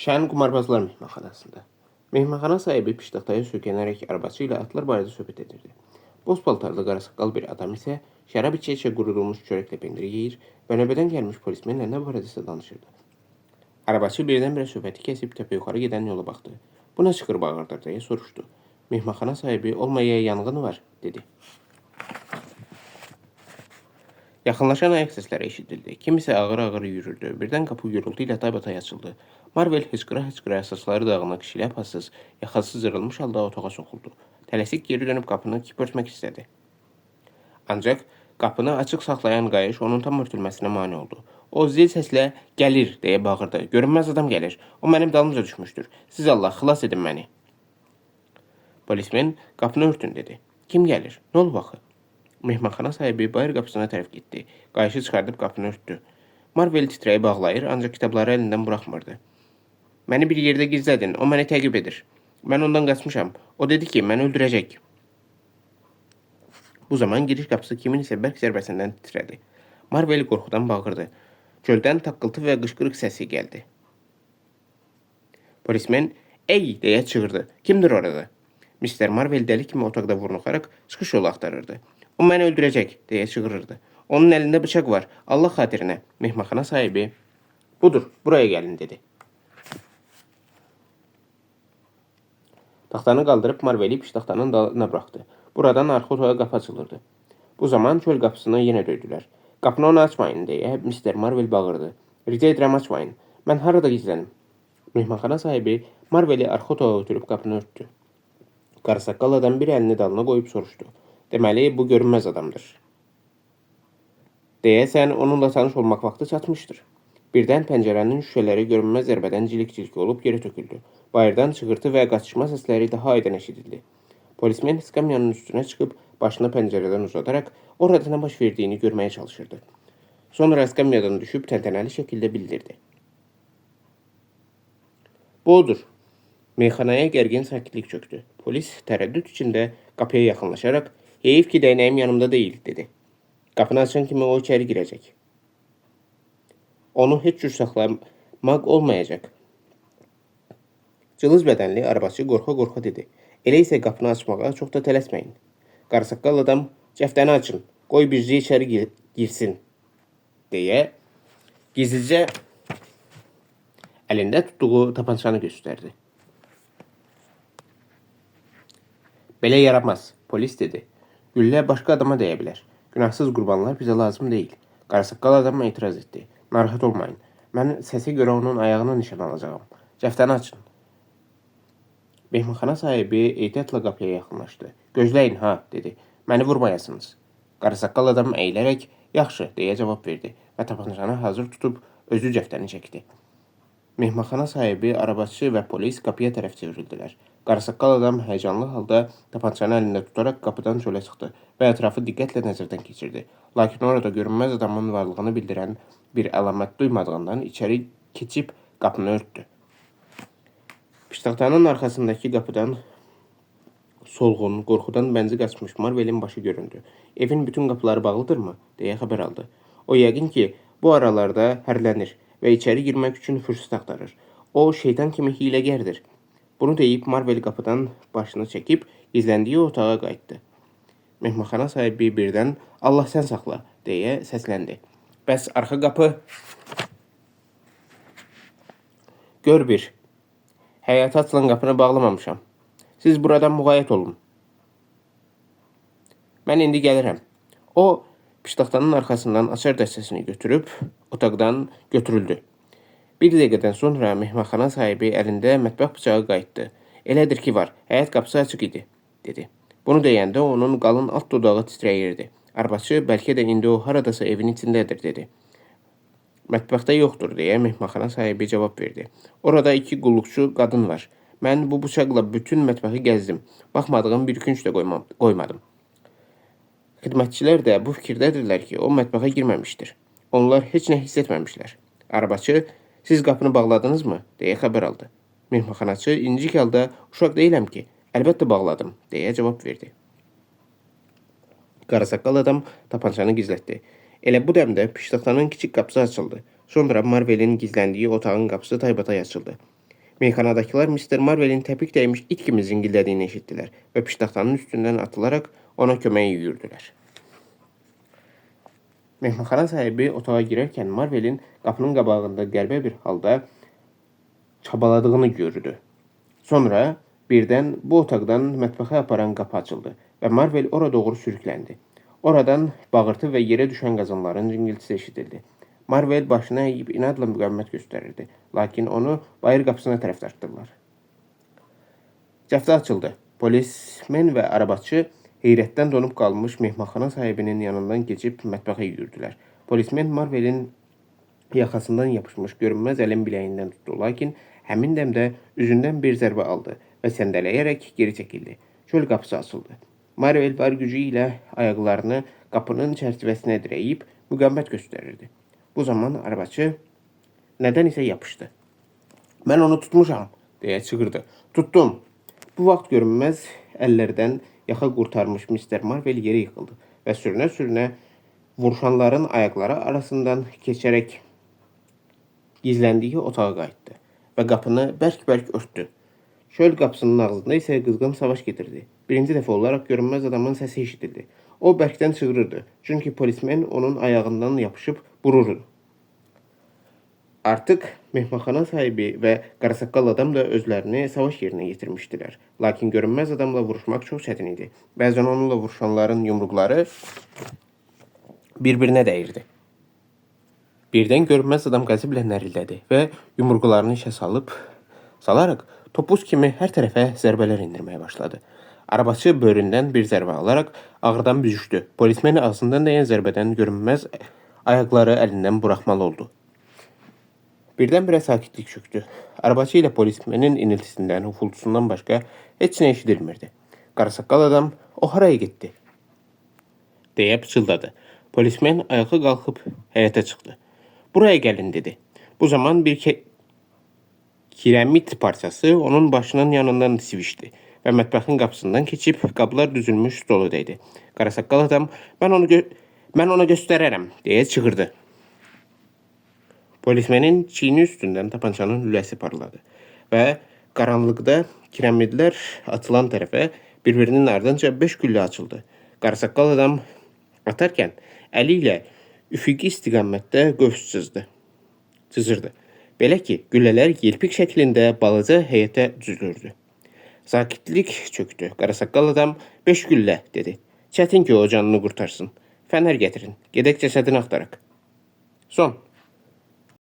Şən Qumarbazlar mehmanxanasında. Mehmanxana sahibi piştaxtaya söykənərək arabası ilə atlar barədə söhbət edirdi. Boz paltarlı qarasaqqal bir adam isə şərab içə-içə qurudulmuş çörəklə pendir yeyir və növbədən gəlmiş polismenlə nə barədəsə danışırdı. Arabası birdən-birə söhbəti kəsib təpə yuxarı gedən yola baxdı. Bu nə çıxır bağırdır deyə soruşdu. Mehmanxana sahibi olmaya yanğın var, dedi. Yaxınlaşan ayaq səsləri eşidildi. Kimisə ağır-ağır yürürdü. Birdən qapı gürültü ilə taybatay açıldı. Marvel hıçqıra-hıçqıra saçları dağınıq, şlyapasız, yaxası zırılmış halda otağa soxuldu. Tələsik geri dönüb qapını kip örtmək istədi. Ancaq qapını açıq saxlayan qayış onun tam örtülməsinə mane oldu. O zil səslə gəlir deyə bağırdı. Görünməz adam gəlir. O mənim dalımca düşmüşdür. Siz Allah, xilas edin məni. Polismen qapını örtün dedi. Kim gəlir? Nə olub axı? Mehmanxana sahibi bayır qapısına tərəf getdi. Qayışı çıxardıb qapını örtdü. Marvel titrəyi bağlayır, ancaq kitabları əlindən buraxmırdı. Məni bir yerdə gizlədin, o məni təqib edir. Mən ondan qaçmışam. O dedi ki, məni öldürəcək. Bu zaman giriş qapısı kimin isə bərk zərbəsindən titrədi. Marvel qorxudan bağırdı. Çöldən taqqıltı və qışqırıq səsi gəldi. Polismen, ey, deyə çığırdı. Kimdir orada? Mr. Marvel dəli kimi otaqda vurnuxaraq çıxış yolu axtarırdı. O məni öldürəcək, deyə çığırırdı. Onun əlində bıçaq var. Allah xatirinə. Mehmanxana sahibi, budur, buraya gəlin, dedi. Taxtanı qaldırıb Marveli piştaxtanın dalına buraxdı. Buradan arxa otağa qapı açılırdı. Bu zaman çöl qapısını yenə döydülər. Qapını ona açmayın, deyə Mr. Marvel bağırdı. Rica edirəm açmayın. Mən harada gizlənim? Mehmanxana sahibi Marveli arxa otağa ötürüb qapını örtdü. Qarasaqqal adam bir əlini dalına qoyub soruşdu. Deməli, bu görünməz adamdır. Deyəsən, onunla tanış olmaq vaxtı çatmışdır. Birdən pəncərənin şüşələri görünməz zərbədən cilik-cilik olub geri töküldü. Bayırdan çığırtı və qaçışma səsləri daha aydın eşidildi. Polismen skamyanın üstünə çıxıb başını pəncərədən uzadaraq orada nə baş verdiyini görməyə çalışırdı. Sonra skamyadan düşüb təntənəli şəkildə bildirdi. Bu odur. Meyxanaya gərgin sakitlik çöktü. Polis tərəddüd içində qapıya yaxınlaşaraq, heyif ki, dəynəyim yanımda deyil, dedi. Qapını açan kimi o içəri girəcək. Onu heç cür saxlamaq olmayacaq. Cılız bədənli arabası qorxa-qorxa dedi. Elə isə qapını açmağa çox da tələsməyin. Qarasaqqal adam, cəftəni açın, qoy bircə içəri girsin, deyə gizlicə əlində tutduğu tapançanı göstərdi. Belə yaramaz, polis dedi. Güllə başqa adama dəyə bilər. Günahsız qurbanlar bizə lazım deyil. Qarasaqqal adam etiraz etdi. Narahat olmayın. Mən səsə görə onun ayağına nişan alacağım. Cəftəni açın. Mehmanxana sahibi ehtiyatla qapıya yaxınlaşdı. Gözləyin, ha, dedi. Məni vurmayasınız. Qarasaqqal adam əyilərək, yaxşı, deyə cavab verdi və tapançanı hazır tutub özü cəftəni çəkdi. Mehmanxana sahibi, arabası və polis qapıya tərəf çevrildilər. Qarasaqqal adam həyəcanlı halda tapançanı əlində tutaraq qapıdan çölə çıxdı və ətrafı diqqətlə nəzərdən keçirdi. Lakin orada görünməz adamın varlığını bildirən bir əlamət duymadığından içəri keçib qapını örtdü. Piştaxtanın arxasındakı qapıdan solğun, qorxudan bənzi qaçmış Marvelin başı göründü. Evin bütün qapıları bağlıdırmı? Deyə xəbər aldı. O yəqin ki, bu aralarda hərlənir və içəri girmək üçün fürsət axtarır. O, şeytan kimi hiləgərdir. Bunu deyib Marvel qapıdan başını çəkib gizləndiyi otağa qayıtdı. Mehmanxana sahibi birdən Allah sən saxla, deyə səsləndi. Bəs arxa qapı? Gör bir. Həyata açılan qapını bağlamamışam. Siz buradan müğayət olun. Mən indi gəlirəm. O, piştaxtanın arxasından açar dəstəsini götürüb otaqdan götürüldü. Bir dəqiqədən sonra mehmanxana sahibi əlində mətbəx bıçağı qayıtdı. Elədir ki var, həyət qapısı açıq idi, dedi. Bunu deyəndə onun qalın alt dodağı titrəyirdi. Arabası bəlkə də indi o haradasa evin içindədir, dedi. Mətbəxdə yoxdur, deyə mehmanxana sahibi cavab verdi. Orada 2 qulluqçu qadın var. Mən bu bıçaqla bütün mətbəxi gəzdim. Baxmadığım bir künc də qoymadım. Xidmətçilər də bu fikirdədirlər ki, o mətbəxə girməmişdir. Onlar heç nə hiss etməmişlər. Arabacı, siz qapını bağladınızmı? Deyə xəbər aldı. Mehmanxanaçı incik halda uşaq deyiləm ki, əlbəttə bağladım, deyə cavab verdi. Qarasaqqal adam tapançanı gizlətdi. Elə bu dəmdə piştaxtanın kiçik qapısı açıldı. Sonra Marvelin gizləndiyi otağın qapısı taybatay açıldı. Meyxanadakılar Mr. Marvel'in təpik dəymiş it kimi zingildədiyini eşitdilər və piştaxtanın üstündən atılaraq ona kömək yürüdülər. Mehmanxana sahibi otağa girərkən Marvelin qapının qabağında qəribə bir halda çabaladığını gördü. Sonra birdən bu otaqdan mətbəxə aparan qapı açıldı və Marvel ora doğru sürükləndi. Oradan bağırtı və yerə düşən qazanların cingiltisi eşidildi. Marvel başını əyib inadla müqavimət göstərirdi, lakin onu bayır qapısına tərəf dartdılar. Cəftə açıldı. Polismen və arabaçı heyrətdən donub qalmış mehmanxana sahibinin yanından keçib mətbəxə yürüdülər. Polismen Marvelin yaxasından yapışmış görünməz əlin biləyindən tutdu, lakin həmin dəmdə üzündən bir zərbə aldı və səndələyərək geri çəkildi. Çöl qapısı açıldı. Marvel var gücü ilə ayaqlarını qapının çərçivəsinə dirəyib müqavimət göstərirdi. Bu zaman arabaçı nədən isə yapışdı. "Mən onu tutmuşam," deyə çığırdı. "Tuttum." Bu vaxt görünməz əllərdən yaxa qurtarmış Mr. Marvel yerə yıxıldı və sürünə-sürünə vuruşanların ayaqları arasından keçərək gizləndiyi otağa qayıtdı və qapını bərk-bərk örtdü. Çöl qapısının ağzında isə qızğın savaş gedirdi. Birinci dəfə olaraq görünməz adamın səsi eşidildi. O bərkdən çığırırdı, çünki polismen onun ayağından yapışıb vururdu. Artıq mehmanxana sahibi və qarasaqqal adam da özlərini savaş yerinə yetirmişdilər. Lakin görünməz adamla vuruşmaq çox çətin idi. Bəzən onunla vuruşanların yumruqları bir-birinə dəyirdi. Birdən görünməz adam qəzəblə nərildədi və yumruqlarını işə salaraq topuz kimi hər tərəfə zərbələr indirməyə başladı. Arabaçı böğründən bir zərbə alaraq ağrıdan büzüşdü. Polismen ağzından dəyən zərbədən görünməz ayaqları əlindən buraxmalı oldu. Birdən-birə sakitlik çöktü. Arabaçı ilə polismenin iniltisindən, ufultusundan başqa heç nə eşidilmirdi. Qarasaqqal adam, "O haraya getdi?" deyə pıçıldadı. Polismen ayağa qalxıb həyətə çıxdı. "Buraya gəlin," dedi. Bu zaman bir kiremit parçası onun başının yanından sivişdi və mətbəxin qapısından keçib qablar düzülmüş stolu dəydi. Qarasaqqal adam, mən ona göstərərəm," deyə çığırdı. Polismenin çiyni üstündən tapançanın lüləsi parladı və qaranlıqda kiremidlər atılan tərəfə bir-birinin ardınca 5 güllə açıldı. Qarasaqqal adam atarkən əli ilə üfüqi istiqamətdə qövs cızırdı. Belə ki, güllələr yelpik şəklində balaca heyətə düzülürdü. Sakitlik çöktü. Qarasaqqal adam, "5 güllə," dedi. "Çətin ki, o canını qurtarsın. Fənər gətirin, gedək cəsədini axtaraq." Son.